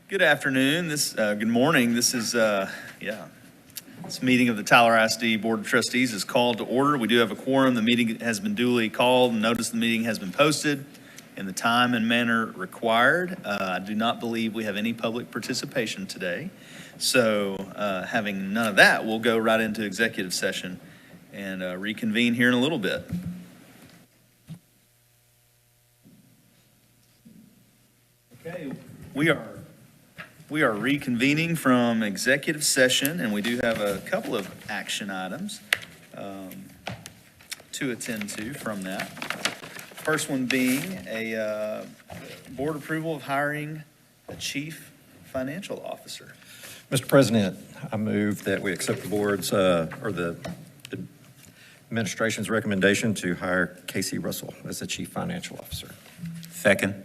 Good afternoon. Good morning. This meeting of the Tyler ISD Board of Trustees is called to order. We do have a quorum. The meeting has been duly called, and notice of the meeting has been posted in the time and manner required. I do not believe we have any public participation today. So having none of that, we'll go right into executive session and reconvene here in a little bit. Okay, we are reconvening from executive session, and we do have a couple of action items to attend to from that. First one being a board approval of hiring a chief financial officer. Mr. President, I move that we accept the board's or the administration's recommendation to hire Casey Russell as the chief financial officer. Second.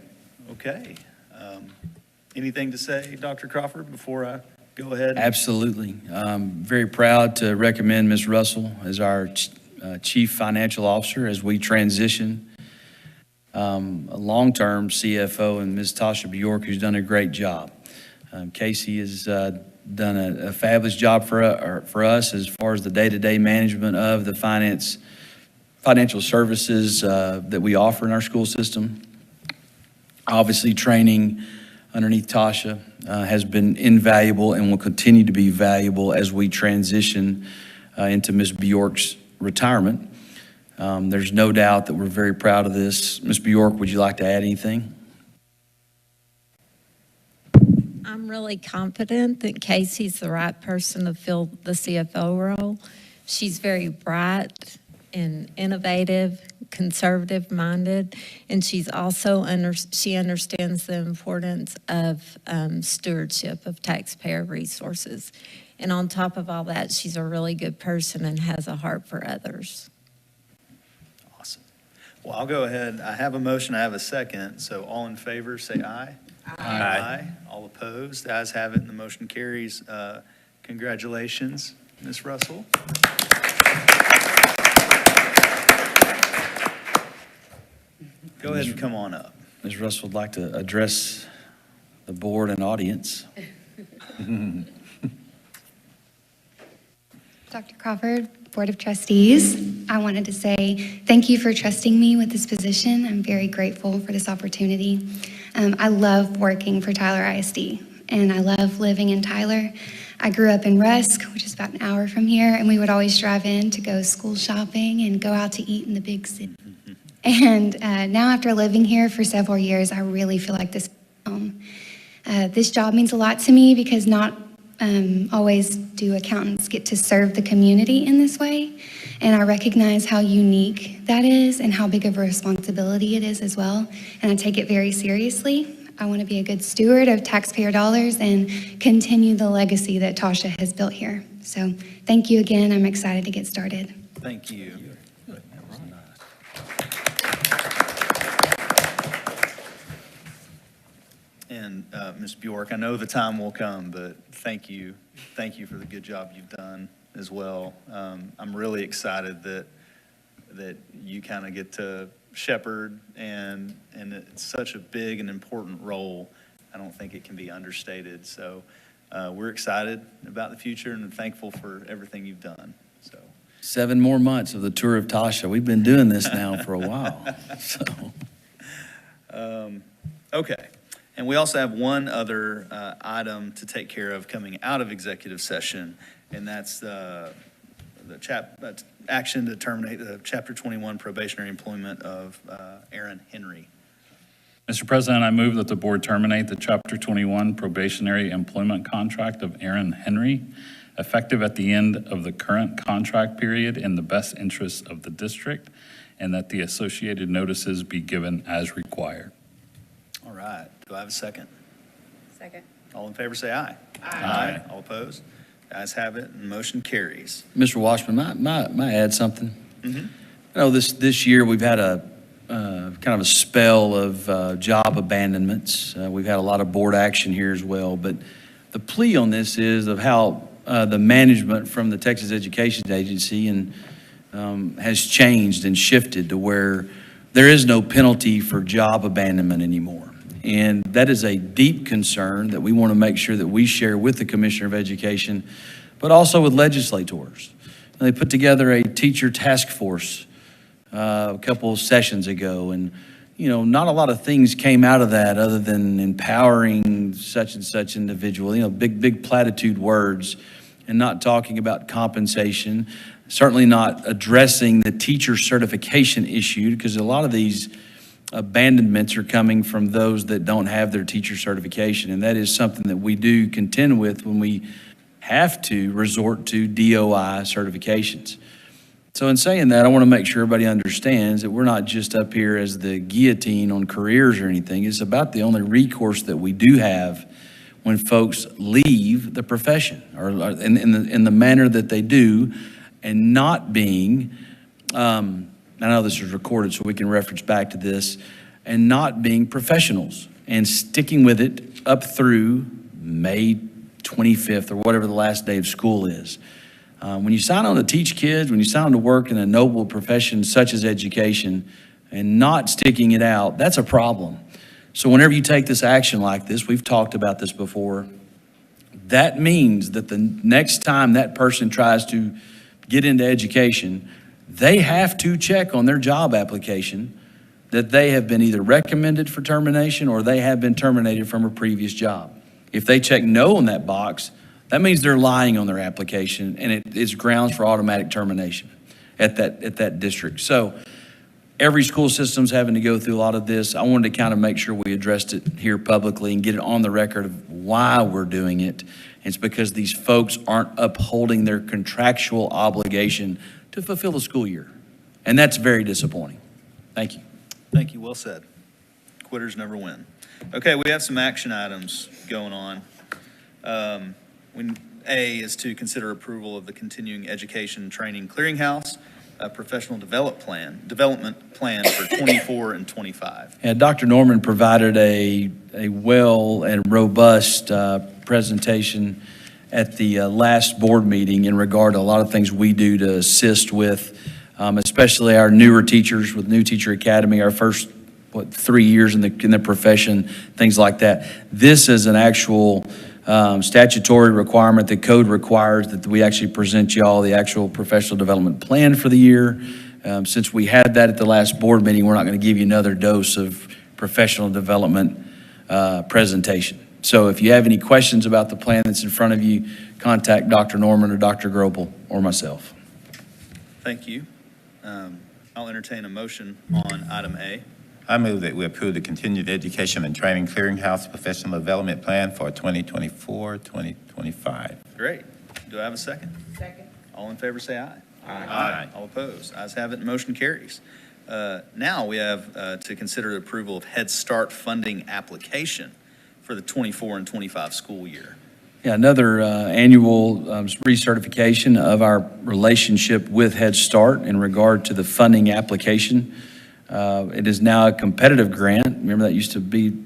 Okay. Anything to say, Dr. Crawford, before I go ahead? Absolutely. Very proud to recommend Ms. Russell as our Chief Financial Officer as we transition a long-term CFO and Ms. Tasha Bjork, who's done a great job. Casey has done a fabulous job for us as far as the day-to-day management of the financial services that we offer in our school system. Obviously, training underneath Tasha has been invaluable and will continue to be valuable as we transition into Ms. Bjork's retirement. There's no doubt that we're very proud of this. Ms. Bjork, would you like to add anything? I'm really confident that Casey's the right person to fill the CFO role. She's very bright and innovative, conservative-minded, and she's also she understands the importance of stewardship of taxpayer resources. And on top of all that, she's a really good person and has a heart for others. Awesome. Well, I'll go ahead. I have a motion. I have a second. So all in favor, say aye. Aye. All opposed? The ayes have it, and the motion carries. Congratulations, Ms. Russell. Go ahead and come on up. Ms. Russell would like to address the board and audience. Dr. Crawford, Board of Trustees, I wanted to say thank you for trusting me with this position. I'm very grateful for this opportunity. I love working for Tyler ISD, and I love living in Tyler. I grew up in Rusk, which is about an hour from here, and we would always drive in to go school shopping and go out to eat in the big city. And now after living here for several years, I really feel like this is home. This job means a lot to me because not always do accountants get to serve the community in this way. And I recognize how unique that is and how big of a responsibility it is as well. And I take it very seriously. I want to be a good steward of taxpayer dollars and continue the legacy that Tasha has built here. So thank you again. I'm excited to get started. Thank you. And Ms. Bjork, I know the time will come, but thank you for the good job you've done as well. I'm really excited that you kind of get to shepherd, and it's such a big and important role. I don't think it can be understated. So we're excited about the future and thankful for everything you've done. So 7 more months of the tour of Tasha. We've been doing this now for a while. So. Okay. And we also have one other item to take care of coming out of executive session, and that's that's action to terminate the Chapter 21 probationary employment of Aaron Henry. Mr. President, I move that the board terminate the Chapter 21 probationary employment contract of Aaron Henry, effective at the end of the current contract period in the best interests of the district, and that the associated notices be given as required. All right. Do I have a second? Second. All in favor, say aye. Aye. All opposed? The ayes have it, and the motion carries. Mr. Washman, might I add something? Mm-hmm. You know, this year we've had a kind of a spell of job abandonments. We've had a lot of board action here as well, but the plea on this is of how the management from the Texas Education Agency and has changed and shifted to where there is no penalty for job abandonment anymore. And that is a deep concern that we want to make sure that we share with the Commissioner of Education, but also with legislators. And they put together a teacher task force a couple of sessions ago, and not a lot of things came out of that other than empowering such and such individual, big platitude words, and not talking about compensation, certainly not addressing the teacher certification issue, because a lot of these abandonments are coming from those that don't have their teacher certification, and that is something that we do contend with when we have to resort to DOI certifications. So in saying that, I want to make sure everybody understands that we're not just up here as the guillotine on careers or anything. It's about the only recourse that we do have when folks leave the profession, or in the manner that they do, and not being, I know this is recorded so we can reference back to this, and not being professionals and sticking with it up through May 25th or whatever the last day of school is. When you sign on to teach kids, when you sign on to work in a noble profession such as education and not sticking it out, that's a problem. So whenever you take this action like this, we've talked about this before, that means that the next time that person tries to get into education, they have to check on their job application that they have been either recommended for termination or they have been terminated from a previous job. If they check no on that box, that means they're lying on their application, and it is grounds for automatic termination at that district. So every school system's having to go through a lot of this. I wanted to kind of make sure we addressed it here publicly and get it on the record of why we're doing it. It's because these folks aren't upholding their contractual obligation to fulfill the school year. And that's very disappointing. Thank you. Thank you, well said. Quitters never win. Okay, we have some action items going on. A is to consider approval of the Continuing Education Training Clearinghouse Professional Development Plan for 24 and 25. And Dr. Norman provided a well and robust presentation at the last board meeting in regard to a lot of things we do to assist with, especially our newer teachers with New Teacher Academy, our first 3 years in the profession, things like that. This is an actual statutory requirement. The code requires that we actually present you all the actual professional development plan for the year. Since we had that at the last board meeting, we're not going to give you another dose of professional development presentation. So if you have any questions about the plan that's in front of you, contact Dr. Norman or Dr. Grobel or myself. Thank you. I'll entertain a motion on item A. I move that we approve the Continued Education and Training Clearinghouse Professional Development Plan for 2024-2025. Great. Do I have a second? Second. All in favor say aye. Aye. All opposed? Ayes have it, motion carries. Now we have to consider the approval of Head Start funding application for the 24 and 25 school year. Yeah, another annual recertification of our relationship with Head Start in regard to the funding application. It is now a competitive grant. Remember, that used to be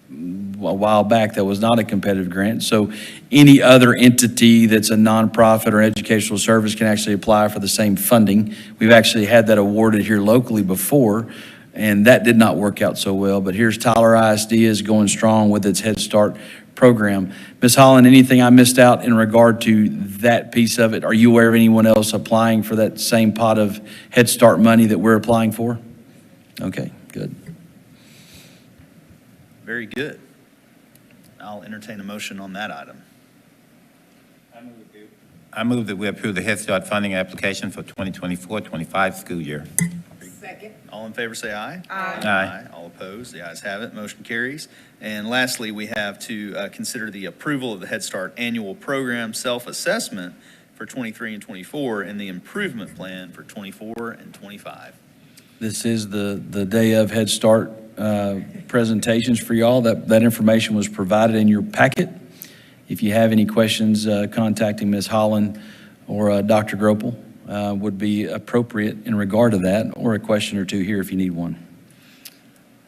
a while back that was not a competitive grant. So any other entity that's a nonprofit or educational service can actually apply for the same funding. We've actually had that awarded here locally before, and that did not work out so well. But here's Tyler ISD is going strong with its Head Start program. Ms. Holland, anything I missed out in regard to that piece of it? Are you aware of anyone else applying for that same pot of Head Start money that we're applying for? Okay, good. Very good. I'll entertain a motion on that item. I move that we approve the Head Start funding application for 2024-25 school year. Second. All in favor say aye. Aye. All opposed? The ayes have it, motion carries. And lastly, we have to consider the approval of the Head Start annual program self-assessment for 23 and 24 and the improvement plan for 24 and 25. This is the day of Head Start presentations for y'all. That information was provided in your packet. If you have any questions, contacting Ms. Holland or Dr. Grobel would be appropriate in regard to that, or a question or two here if you need one.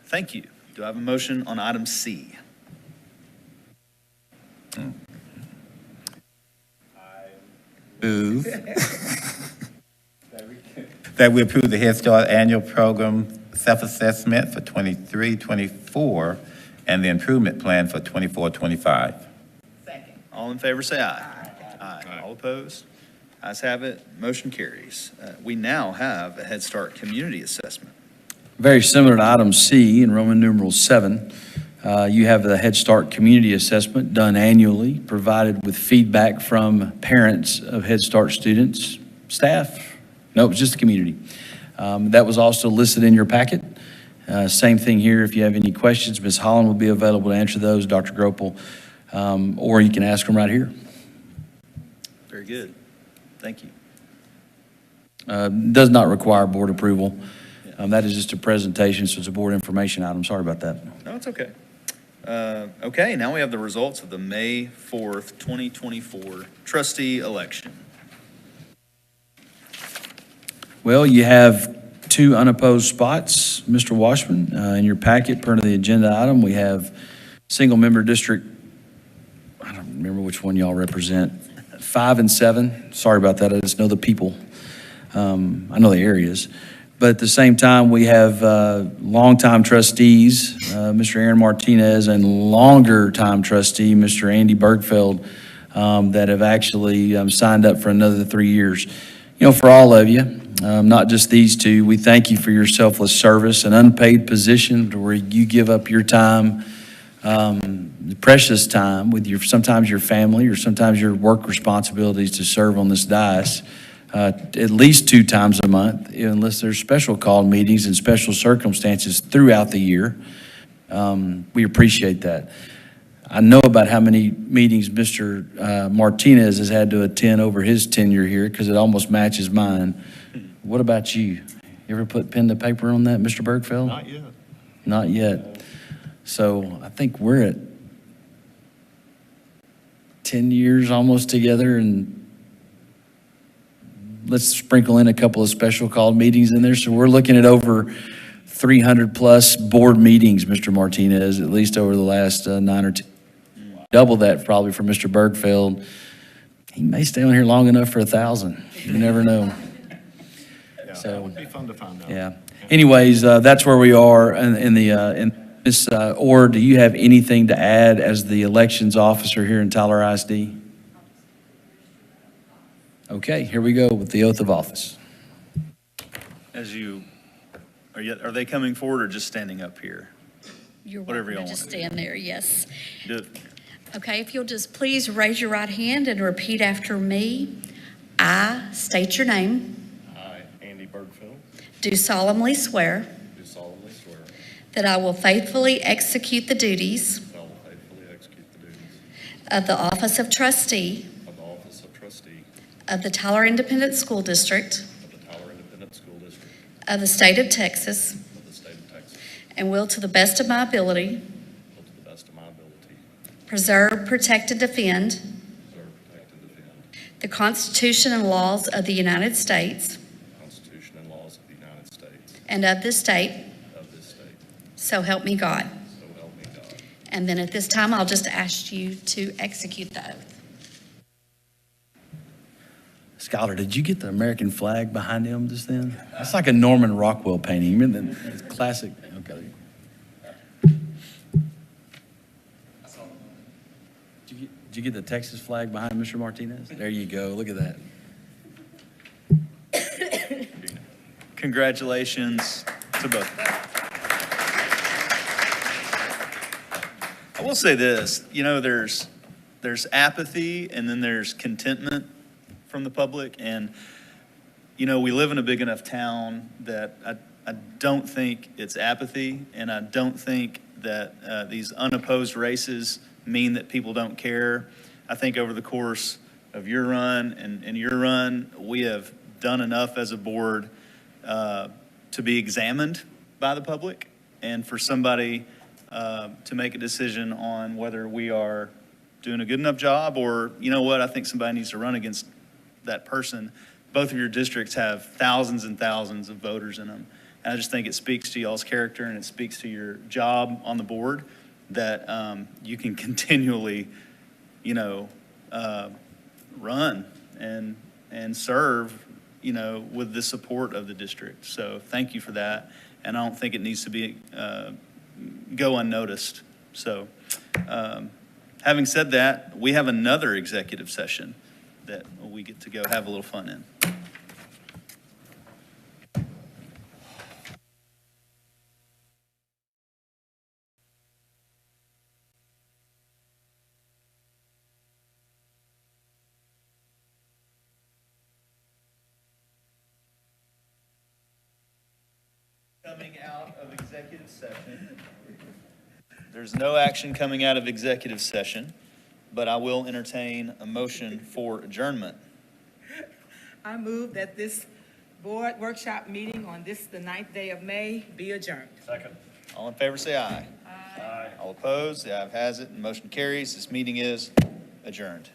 Thank you. Do I have a motion on item C? Move that we approve the Head Start annual program self-assessment for 23-24 and the improvement plan for 24-25. All in favor, say aye. Aye. All opposed? Ayes have it, motion carries. We now have a Head Start Community Assessment. Very similar to item C in Roman numeral 7. You have the Head Start Community Assessment done annually, provided with feedback from parents of Head Start students, staff. No, it was just the community. That was also listed in your packet. Same thing here. If you have any questions, Ms. Holland will be available to answer those, Dr. Gropel, or you can ask them right here. Very good. Thank you. Does not require board approval. That is just a presentation, so it's a board information item. Sorry about that. No, it's okay. Okay, now we have the results of the May 4th, 2024 trustee election. Well, you have 2 unopposed spots, Mr. Washman. In your packet, per the agenda item, we have single-member district, I don't remember which one y'all represent, 5 and 7. Sorry about that, I just know the people. I know the areas. But at the same time, we have longtime trustees, Mr. Aaron Martinez, and longer-time trustee, Mr. Andy Bergfeld, that have actually signed up for another 3 years. You know, for all of you, not just these 2, we thank you for your selfless service, an unpaid position where you give up your time, precious time with sometimes your family or sometimes your work responsibilities to serve on this dais. At least 2 times a month, unless there's special call meetings and special circumstances throughout the year. We appreciate that. I know about how many meetings Mr. Martinez has had to attend over his tenure here because it almost matches mine. What about you? You ever put pen to paper on that, Mr. Bergfeld? Not yet. Not yet. So I think we're at 10 years almost together, and let's sprinkle in a couple of special called meetings in there. So we're looking at over 300 plus board meetings, Mr. Martinez, at least over the last 9 or 10. Double that probably for Mr. Bergfeld. He may stay on here long enough for 1,000. You never know. Yeah, So- that would be fun to find out. Yeah. Anyways, that's where we are in Ms. Orr, do you have anything to add as the elections officer here in Tyler ISD? Okay, here we go with the oath of office. Are they coming forward or just standing up here? You're Whatever welcome to y'all just wanna do. stand there, yes. Do it. Okay, if you'll just please raise your right hand and repeat after me. I state your name, I, Andy Bergfeld, do solemnly swear do solemnly swear that I will faithfully execute the duties that I will faithfully execute the duties of the office of trustee of the office of trustee of the Tyler Independent School District of the Tyler Independent School District of the state of Texas, of the state of Texas, and will to the best of my ability will to the best of my ability preserve, protect, and defend preserve, protect, and defend the Constitution and laws of the United States the Constitution and laws of the United States and of this state, of this state, so help me God. so help me God. And then at this time, I'll just ask you to execute the oath. Scholar, did you get the American flag behind him just then? That's like a Norman Rockwell painting. You remember the classic? Okay. Did you get the Texas flag behind Mr. Martinez? There you go. Look at that. Congratulations to both. I will say this, there's apathy and then there's contentment from the public. And, we live in a big enough town that I don't think it's apathy, and I don't think that these unopposed races mean that people don't care. I think over the course of your run and your run, we have done enough as a board to be examined by the public, and for somebody to make a decision on whether we are doing a good enough job, or, I think somebody needs to run against that person. Both of your districts have thousands and thousands of voters in them. And I just think it speaks to y'all's character, and it speaks to your job on the board, that you can continually, run and serve, with the support of the district. So thank you for that. And I don't think it needs to be go unnoticed So, having said that, we have another executive session that we get to go have a little fun in. Coming out of executive session. There's no action coming out of executive session, but I will entertain a motion for adjournment. I move that this board workshop meeting on this, the 9th day of May, be adjourned. All in favor, say aye. Aye. All opposed, the ayes has it, and motion carries. This meeting is adjourned.